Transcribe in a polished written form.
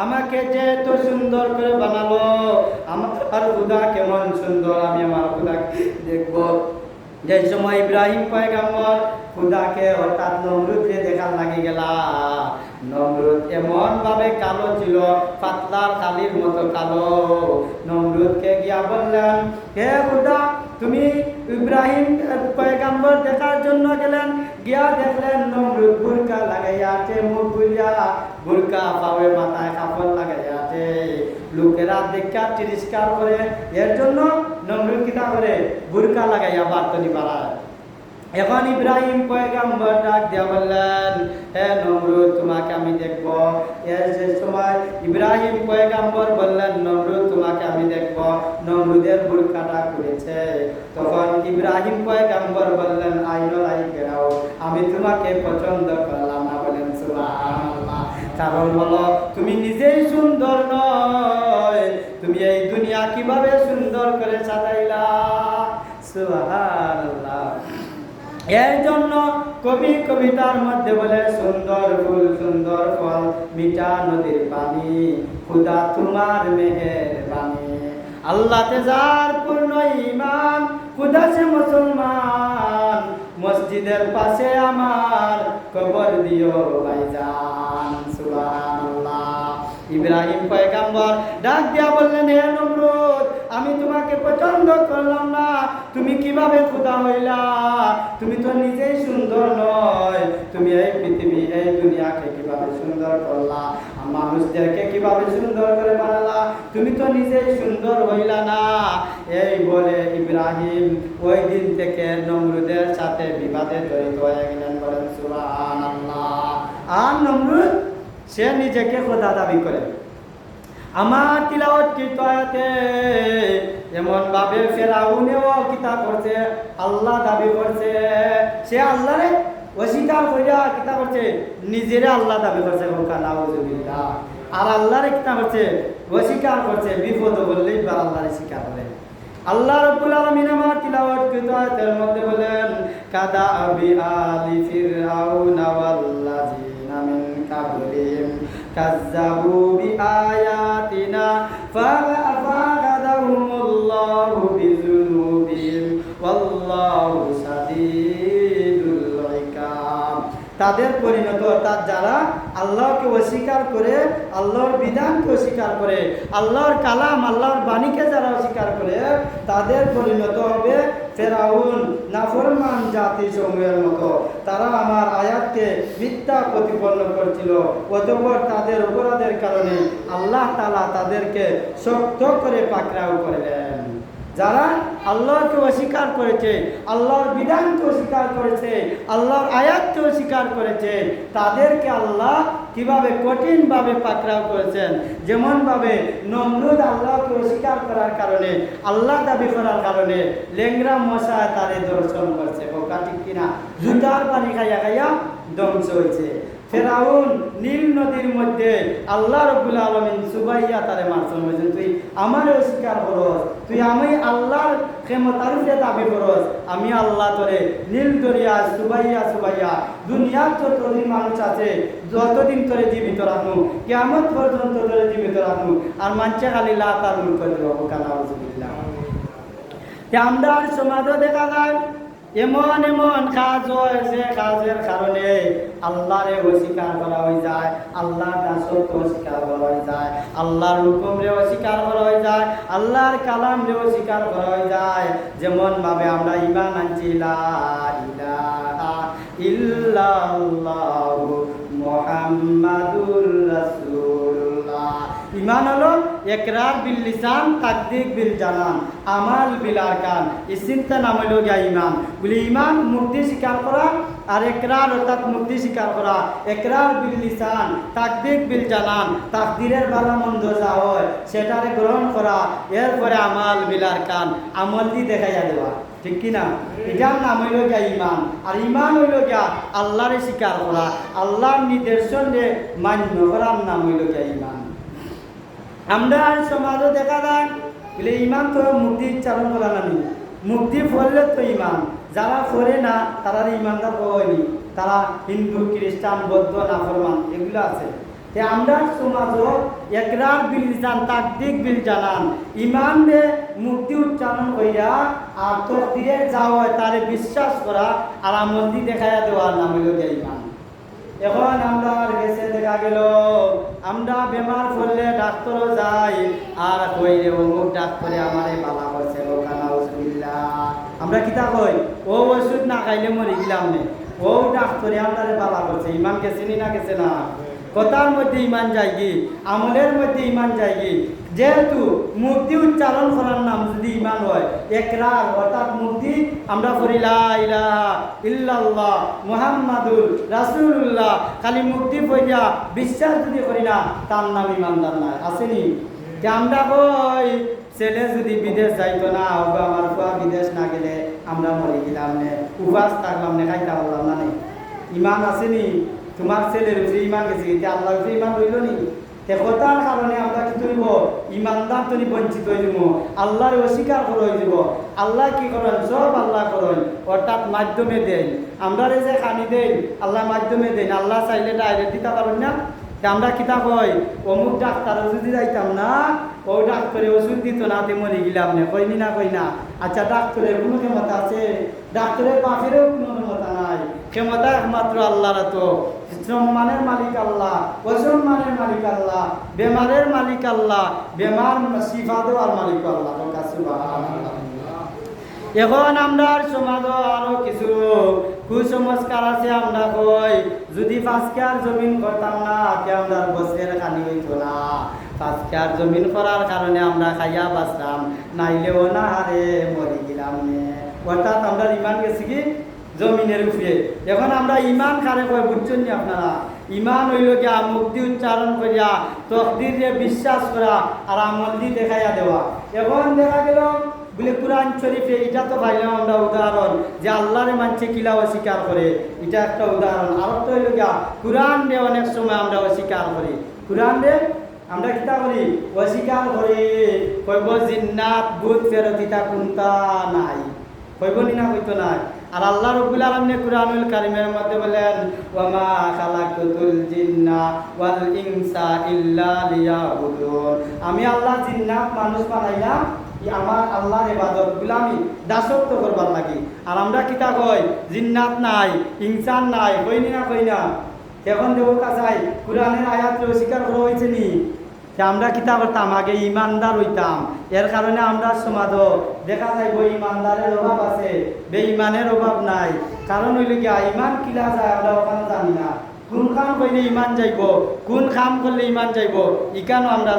আমাকে যে এত সুন্দর করে বানালো, আমার খোদা কেমন সুন্দর, আমি আমার খোদাকে দেখব। যে সময় ইব্রাহিম পয়গম্বর খোদাকে হঠাৎ নমরুদকে দেখার লাগি গেলা, নমরুদ এমন ভাবে কালো ছিল, পাতলার কালির মতো কালো। নমরুদকে গিয়া বললেন, হে খোদা, তুমি ইব্রাহিম পয়গম্বর দেখার জন্য গেলেন, গিয়া দেখলেন নমরুদ বুরকা লাগাইয়া আছে, মুখ বুলিয়া বুরকা পাবে, মাথায় কাপড় লাগাইয়া আছে। লোকেরা দেখা তিরস্কার করে, এর জন্য নমরুদ কিতা করে বুরকা লাগাইয়া বার্তনি পাড়ায়। এখন ইব্রাহিম পয়গম্বর ডাক দিয়া বললেন, হে নমরুদ, তোমাকে আমি দেখব। এর যে সময় ইব্রাহিম পয়গম্বর বললেন, নমরুদ, তোমাকে আমি দেখব। নমরুদের বুরকাটা করেছে। তখন ইব্রাহিম পয়গম্বর বললেন, আইনল আই গেরাও, আমি তোমাকে পছন্দ করলাম না। বলেন সুবহানাল্লাহ। কারণ হলো তুমি নিজেই সুন্দর নয়, তুমি এই দুনিয়া কিভাবে সুন্দর করে সাজাইলা। সুবহানাল্লাহ। এর জন্য কবি কবিতার মধ্যে বলে, সুন্দর ফুল সুন্দর ফল, মিঠা নদীর পানি, খোদা তোমার মেহেরবানি। আল্লাহতে যার পূর্ণ ঈমান, খোদা সে মুসলমান, মসজিদের পাশে আমার কবর দিও ভাইজান। সুবহানাল্লাহ। ইব্রাহিম পয়গম্বর ডাক দিয়া বললেন, হে নমরুদ, আমি তোমাকে পছন্দ করলাম না, তুমি কিভাবে খোদা হইলা? তুমি তো নিজেই সুন্দর নয়, তুমি এই পৃথিবী এই দুনিয়াকে কিভাবে সুন্দর করলা, মানুষদেরকে কিভাবে সুন্দর করে বানালা, তুমি তো নিজেই সুন্দর হইলা না। এই বলে ইব্রাহিম ওই দিন থেকে নমরুদের সাথে বিবাদে জড়িত হয়ে গেলেন। বলেন সুবহানাল্লাহ। আর নমরুদ সে নিজেকে খোদা দাবি করে। আমার তিলাওয়াত কৃত আয়াতে এমন ভাবে ফেরাউনেও কিতা করছে, আল্লাহ দাবি করছে, সে আল্লাহরে অস্বীকার করিয়া কিতা করছে, নিজেরে আল্লাহ দাবি করছে। নাউযুবিল্লাহ। আর আল্লাহরে কিতা করছে, অস্বীকার করছে। বিপদ বললেই বা আল্লাহরে স্বীকার করে। আল্লাহ রাব্বুল আলামিন আমার তিলাওয়াত কৃত আয়াতের মধ্যে বলেন, কাদা আবি আলি ফিরআউনা ওয়াল্লাযিনা মিন কাবলিহিম কাযযাবু বিআয়াতিনা ফাআখাযাহুমুল্লাহু বিযুনুবিহিম ওয়াল্লাহু শাদীদুল ইকাব। তাদের পরিণত অর্থাৎ যারা আল্লাহকে অস্বীকার করে, আল্লাহর বিধানকে অস্বীকার করে, আল্লাহর কালাম আল্লাহর বাণীকে যারা অস্বীকার করে, তাদের পরিণত হবে ফেরাউন নাফরমান জাতি সমূহের মতো। তারা আমার আয়াতকে মিথ্যা প্রতিপন্ন করছিল, অতঃপর তাদের অপরাধের কারণে আল্লাহ তাআলা তাদেরকে শক্ত করে পাকড়াও করলেন। যারা আল্লাহকে অস্বীকার করেছে, আল্লাহর বিধানকে অস্বীকার করেছে, আল্লাহর আয়াতকে অস্বীকার করেছে, তাদেরকে আল্লাহ কিভাবে কঠিনভাবে পাকড়াও করেছেন। যেমনভাবে নমরুদ আল্লাহকে অস্বীকার করার কারণে, আল্লাহ দাবি করার কারণে লেংরা মশা তারে দর্শন করছে। বোকা ঠিক কিনা? জুতার পানি খাইয়া খাইয়া ধ্বংস হয়েছে। ফেরাউন নীল নদীর মধ্যে আল্লাহ রাব্বুল আলামিন সুবাইয়া তারে মারছেন, বলেছেন তুই আমারে অস্বীকার করস, তুই আমি আল্লাহর ক্ষমতার যে দাবি করস, আমি আল্লাহ তোরে নীল দরিয়া সুবাইয়া সুবাইয়া দুনিয়ার যতদিন মানুষ আছে যতদিন তোরে জীবিত রাখনু, কিয়ামত পর্যন্ত তোরে জীবিত রাখনু, আর মানছে খালি লা তার মুখ করে দেব। নাউযুবিল্লাহ। আমরা সমাজে দেখা যায় এমন এমন কাজ হয়েছে, কাজের কারণে আল্লাহরে অস্বীকার করা হয়ে যায়, আল্লাহর দাসত্ব অস্বীকার করা হয়ে যায়, আল্লাহর হুকুমরে অস্বীকার করা হয়ে যায়, আল্লাহর কালামরে অস্বীকার করা হয়ে যায়। যেমন ভাবে আমরা ঈমান আনছি লা ইলাহা ইল্লাল্লাহু মুহাম্মাদুর রাসূলুল্লাহ। ঈমান হলো ইকরার বিল লিসান, তাকদীর বিল জানান, আমাল বিল আরকান। এই চিন্তা নাম হলো গিয়া ঈমান। বলে ঈমান মুক্তি স্বীকার করা, আর ইকরার অর্থাৎ মুক্তি স্বীকার করা। ইকরার বিল লিসান, তাকদীর বিল জানান, তাকদীরের ভালো মন্দ যা হয় সেটারে গ্রহণ করা, এরপরে আমাল বিল আরকান, আমল দিয়ে দেখাইয়া দেওয়া। ঠিক কিনা? এটার নাম হইল গিয়া ঈমান। আর ঈমান হইল গিয়া আল্লাহরে স্বীকার করা, আল্লাহর নির্দেশনে মান্য করার নাম হইল গিয়া ঈমান। আমরা সমাজে দেখা যায় বলে ঈমান তো মুক্তি চালন করা নামি, মুক্তি ফললে তো ঈমান। যারা ফলে না তারা ঈমানদার হয়নি, তারা হিন্দু খ্রিস্টান বৌদ্ধ নাফরমান এগুলো আছে। তে আমরা সমাজও একরার বিল জান তাকদিক বিল জানান ইমান দে মুক্তি উচ্চারণ কইরা আর তকদিরে যাওয়া তারে বিশ্বাস করা আর আমল দি দেখায়া দেওয়ার নাম হইল ইমান। এখন আমরা গেছে দেখা গেল আমরা বেমার করলে ডাক্তারও যাই আর কই রে অমুক ডাক্তারে আমারে বালা করছে ওখানা ওসবিল্লা আমরা কিতা কই ও ওষুধ না খাইলে মরে গেলাম নে ও ডাক্তারে আমারে বালা করছে ইমান গেছে নি না গেছে না কথার মধ্যে ইমান যায়গি আমলের মধ্যে ইমান যায়গি যেহেতু মূর্তি উচ্চারণ করার নাম যদি ইমান হয় একরার অর্থাৎ মূর্তি আমরা করি লা ইলাহা ইল্লাল্লাহ মুহাম্মাদুর রাসূলুল্লাহ খালি মূর্তি পড়িয়া বিশ্বাস যদি করি না তার নাম ইমানদার নয় আসেনি যে আমরা কই ছেলে যদি বিদেশ যাইতো না হবে আমার ফুয়া বিদেশ না গেলে আমরা মরে গেলাম নে উপাস থাকলাম নে খাইতে পারলাম না নে ইমান আসেনি তোমার ছেলের উপরে ইমান গেছে কিন্তু আল্লাহর উপরে ইমান রইল নি তে কথার কারণে আমরা কি করিব ইমানদার তনি বঞ্চিত হয়ে যাব আল্লাহর অস্বীকার করে হয়ে যাব আল্লাহ কি করেন সব আল্লাহ করেন অর্থাৎ মাধ্যমে দেন আমরা যে খানি দেন আল্লাহ মাধ্যমে দেন আল্লাহ চাইলে ডাইরেক্ট দিতে পারেন না আমরা কিতা কই অমুক ডাক্তার যদি যাইতাম না ওই ডাক্তারে ওষুধ দিত না তে মরে গেলাম না কইনি না কই না আচ্ছা ডাক্তারের কোনো ক্ষমতা আছে ডাক্তারের পাখিরও কোনো ক্ষমতা নাই ক্ষমতা একমাত্র আল্লাহর তো সম্মানের মালিক আল্লাহ অসম্মানের মালিক আল্লাহ বেমারের মালিক আল্লাহ বেমার শিফা দেওয়ার মালিক আল্লাহ সুবহানাল্লাহ। এখন আমরা সমাজ আরো কিছু কুসংস্কার আছে আমরা কই যদি 5 কেয়ার জমিন করতাম না তে আমরা বছরের খানি হইতো না 5 কেয়ার জমিন করার কারণে আমরা খাইয়া বাঁচলাম নাইলেও না হারে মরে গেলাম নে অর্থাৎ আমরা ইমান গেছি কি জমিনের উপরে এখন আমরা ইমান কারে কই বুঝছেন নি আপনারা ইমান হইল কি মুক্তি উচ্চারণ করিয়া তকদিরে বিশ্বাস করা আর আমল দি দেখাইয়া দেওয়া এখন দেখা গেল বলে কুরআন শরীফে এটা তো পাইলাম আমরা উদাহরণ যে আল্লাহর মানছে কিলা অস্বীকার করে এটা একটা উদাহরণ আর তো হইল গিয়া কুরআন রে অনেক সময় আমরা অস্বীকার করি কুরআন রে আমরা কিতা করি অস্বীকার করি কইব জিন্নাত ভূত ফেরতিতা কোনটা নাই কইব নি না কইতো নাই আর আল্লাহ রাব্বুল আলামিন কুরআনুল কারীমের মধ্যে বলেন ওয়া মা খালাকাতুল জিন্না ওয়াল ইনসা ইল্লা লিয়াবুদুন আমি আল্লাহ জিন্নাত মানুষ বানাইলাম আমার আল্লাহর ইবাদত গুলামি দাসত্ব করবার লাগি আর আমরা কিতা কই জিন্নাত নাই ইনসান নাই কইনি না কই না এখন দেব কাছাই কুরআনের আয়াত অস্বীকার করা হয়েছে নি যে আমরা কিতা করতাম আগে ইমানদার হইতাম এর কারণে আমরা সমাজ দেখা যাইব ইমানদারের অভাব আছে বেঈমানের অভাব নাই কারণ হইল কি ইমান কিলা যায় আমরা ওখানে জানি না কোন কাম কইলে ইমান যাইব কোন কাম করলে ইমান যাইব ইকানো আমরা